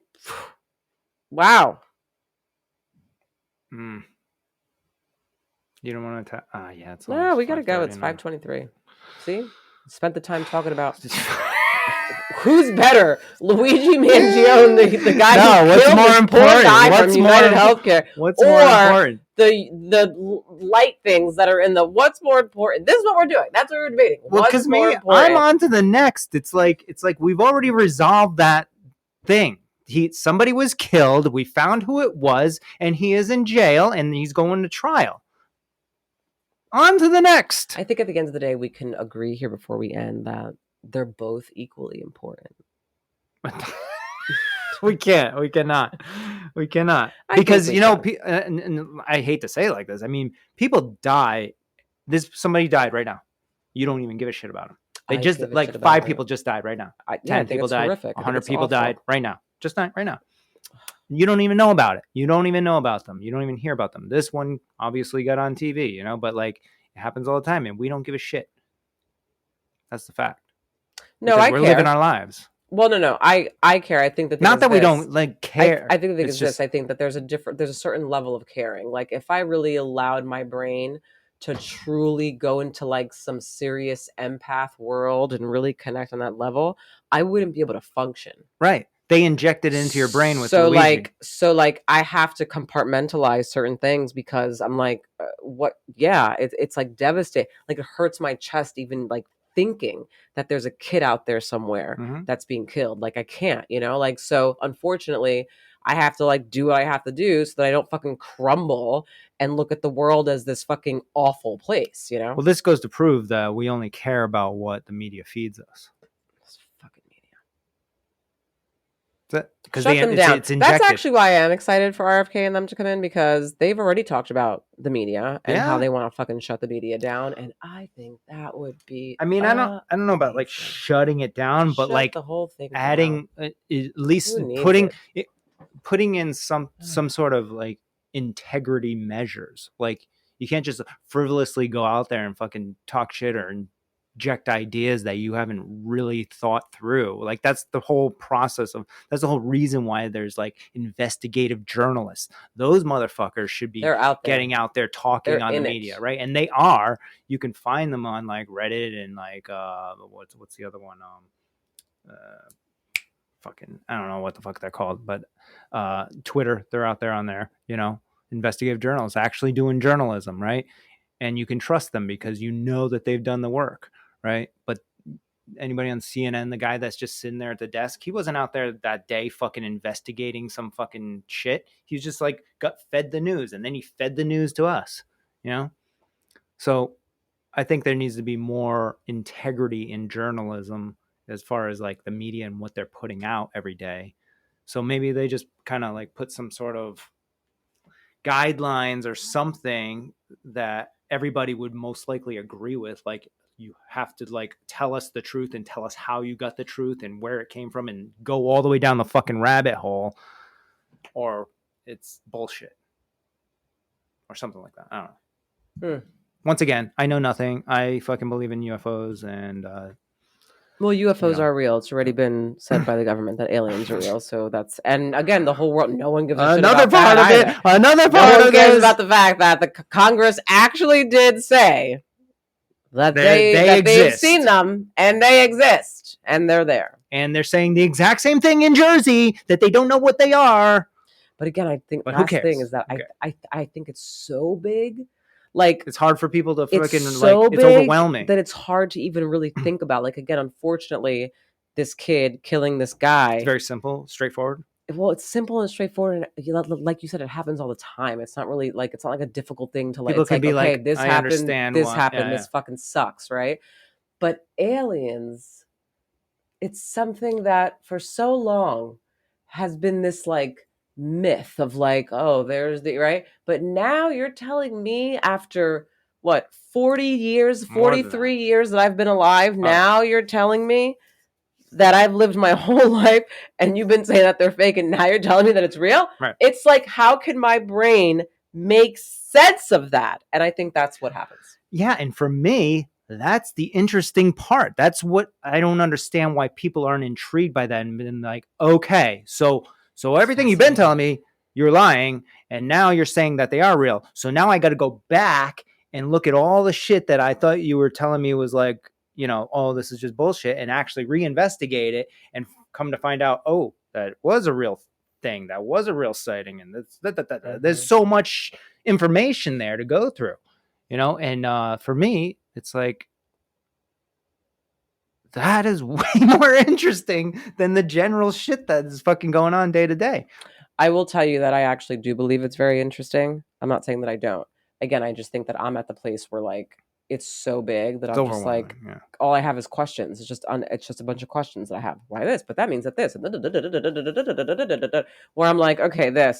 wow. You don't want to yeah, it's no, we gotta go. It's 5:23. See, spent the time talking about who's better, Luigi Mangione, the guy who killed this poor guy from United Healthcare, what's more important? The light things that are in the what's more important. This is what we're doing. That's what we're debating. Well, because I'm on to the next. It's like we've already resolved that thing. Somebody was killed. We found who it was, and he is in jail, and he's going to trial. On to the next. I think at the end of the day, we can agree here before we end that they're both equally important. We cannot. Because, you know, and I hate to say it like this. I mean, people die. Somebody died right now. You don't even give a shit about them. They just, like, 5 people just died right now. 10 people died. Horrific. 100 people died right now. Just right now. You don't even know about it. You don't even know about them. You don't even hear about them. This one obviously got on TV, you know, but like it happens all the time and we don't give a shit. That's the fact. No, we're living our lives. Well, no. I care. I think that not that we don't like care. I think the thing it's is just... this. I think that there's a certain level of caring. Like if I really allowed my brain to truly go into like some serious empath world and really connect on that level, I wouldn't be able to function. Right. They inject it into your brain with Luigi. So like I have to compartmentalize certain things because I'm like, what? Yeah, it's like devastating. Like it hurts my chest even like thinking that there's a kid out there somewhere that's being killed. Like I can't, like, so unfortunately I have to like do what I have to do so that I don't fucking crumble and look at the world as this fucking awful place, Well, this goes to prove that we only care about what the media feeds us. This fucking media. Because Shut them down. It's injected. That's actually why I am excited for RFK and them to come in, because they've already talked about the media and how they want to fucking shut the media down, and I think that would be. I mean, I don't know about like shutting it down, but like the whole thing adding at least putting in some sort of like integrity measures. Like you can't just frivolously go out there and fucking talk shit or inject ideas that you haven't really thought through. Like that's the whole process of, that's the whole reason why there's like investigative journalists. Those motherfuckers should be getting out there talking on the media, right? And they are. You can find them on like Reddit and like what's the other one? Fucking, I don't know what the fuck they're called, but Twitter, they're out there on there, investigative journalists actually doing journalism, right? And you can trust them because you know that they've done the work, right? But anybody on CNN, the guy that's just sitting there at the desk, he wasn't out there that day fucking investigating some fucking shit. He was just like got fed the news, and then he fed the news to us, So I think there needs to be more integrity in journalism as far as like the media and what they're putting out every day. So maybe they just kind of like put some sort of guidelines or something that everybody would most likely agree with. Like you have to like tell us the truth and tell us how you got the truth and where it came from and go all the way down the fucking rabbit hole, or it's bullshit or something like that. I don't know. Once again, I know nothing. I fucking believe in UFOs and well, UFOs are real. It's already been said by the government that aliens are real. So that's, and again, the whole world, no one gives a shit about that either. Another part no one cares about the fact that the Congress actually did say that they've seen them and they exist and they're there. And they're saying the exact same thing in Jersey, that they don't know what they are. But again, I think the last thing is that I think it's so big. Like it's hard for people to fucking it's overwhelming that it's hard to even really think about. Like again, unfortunately, this kid killing this guy. It's very simple, straightforward. Well, it's simple and straightforward, and like you said, it happens all the time. It's not really like, it's not like a difficult thing to like. People can be okay, like, this happened, this fucking sucks, right? But aliens, it's something that for so long has been this like myth of like, oh, there's the right. But now you're telling me after what, 40 years, 43 years that I've been alive, now you're telling me that I've lived my whole life and you've been saying that they're fake and now you're telling me that it's real? Right. It's like, how can my brain make sense of that? And I think that's what happens. Yeah, and for me, that's the interesting part. That's what I don't understand, why people aren't intrigued by that and been like, okay, so everything you've been telling me, you're lying, and now you're saying that they are real. So now I got to go back and look at all the shit that I thought you were telling me was like, oh, this is just bullshit, and actually reinvestigate it and come to find out, oh, that was a real thing. That was a real sighting. And there's so much information there to go through, and for me, it's like, that is way more interesting than the general shit that is fucking going on day to day. I will tell you that I actually do believe it's very interesting. I'm not saying that I don't. Again, I just think that I'm at the place where like, it's so big that I'm just like, all I have is questions. It's just a bunch of questions that I have. Why this? But that means that this. Where I'm like, okay, the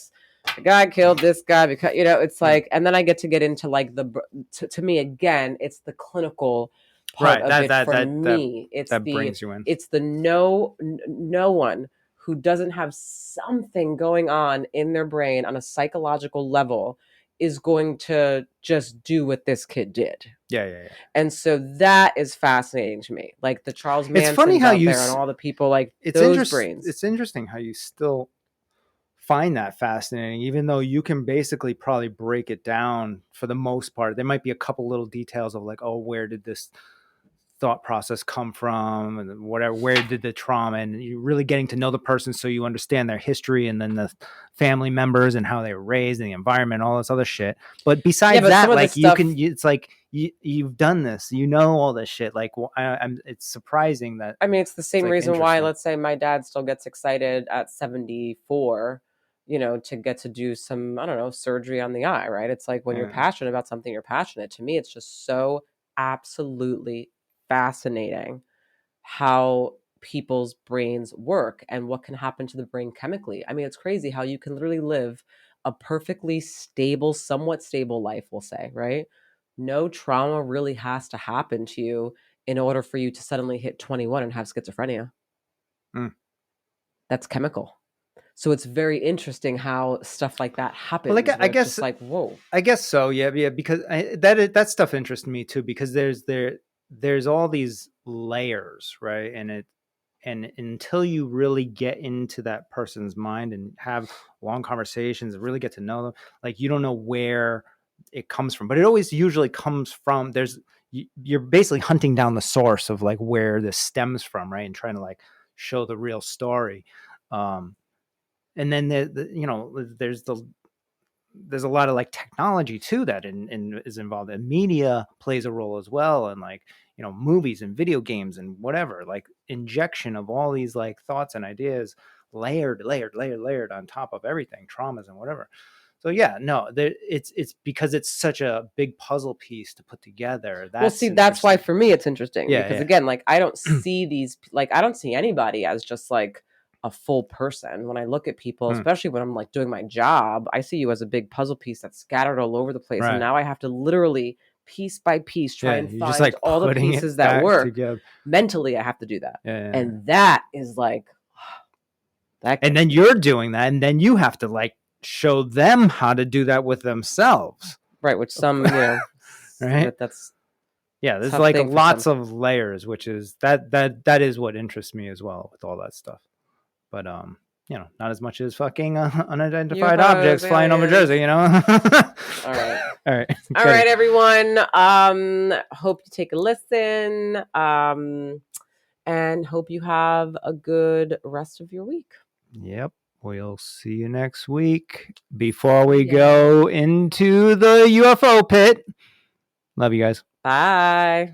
guy killed this guy because, it's like, and then I get into like to me, again, it's the clinical part of it for me. It's brings you in. It's the no one who doesn't have something going on in their brain on a psychological level is going to just do what this kid did. Yeah. And so that is fascinating to me. Like the Charles It's funny Mansons how out there and all the people like those brains. It's interesting how you still find that fascinating, even though you can basically probably break it down for the most part. There might be a couple little details of like, oh, where did this thought process come from and whatever, where did the trauma, and you're really getting to know the person so you understand their history and then the family members and how they were raised and the environment, all this other shit. But besides that, like it's like you've done this, you know, all this shit. Like it's surprising that. I mean, it's the same reason why, let's say, my dad still gets excited at 74, to get to do some, I don't know, surgery on the eye, right? It's like when you're passionate about something, you're passionate. To me, it's just so absolutely fascinating how people's brains work and what can happen to the brain chemically. I mean, it's crazy how you can literally live a perfectly stable, somewhat stable life, we'll say, right? No trauma really has to happen to you in order for you to suddenly hit 21 and have schizophrenia. That's chemical. So it's very interesting how stuff like that happens. Well, like, I guess it's just like, whoa. I guess so. Yeah. Because that stuff interests me too, because there's all these layers, right? And until you really get into that person's mind and have long conversations and really get to know them, like you don't know where it comes from, but it always usually comes from, you're basically hunting down the source of like where this stems from, right? And trying to like show the real story. And then there's a lot of like technology too that is involved, and media plays a role as well, and like movies and video games and whatever, like injection of all these like thoughts and ideas layered on top of everything, traumas and whatever. So yeah, no, it's because it's such a big puzzle piece to put together. That's why for me it's interesting, because again, like I don't see anybody as just like a full person. When I look at people, especially when I'm like doing my job, I see you as a big puzzle piece that's scattered all over the place. Right. And now I have to literally piece by piece try and find like all the pieces that work together. Mentally I have to do that. And that is like and then you're doing that, and then you have to like show them how to do that with themselves. Right, which some, right? That's there's like lots of layers, which is that is what interests me as well with all that stuff. But not as much as fucking unidentified objects flying over Jersey, All right. All right, everyone. Hope you take a listen. And hope you have a good rest of your week. Yep. We'll see you next week before we go into the UFO pit. Love you guys. Bye.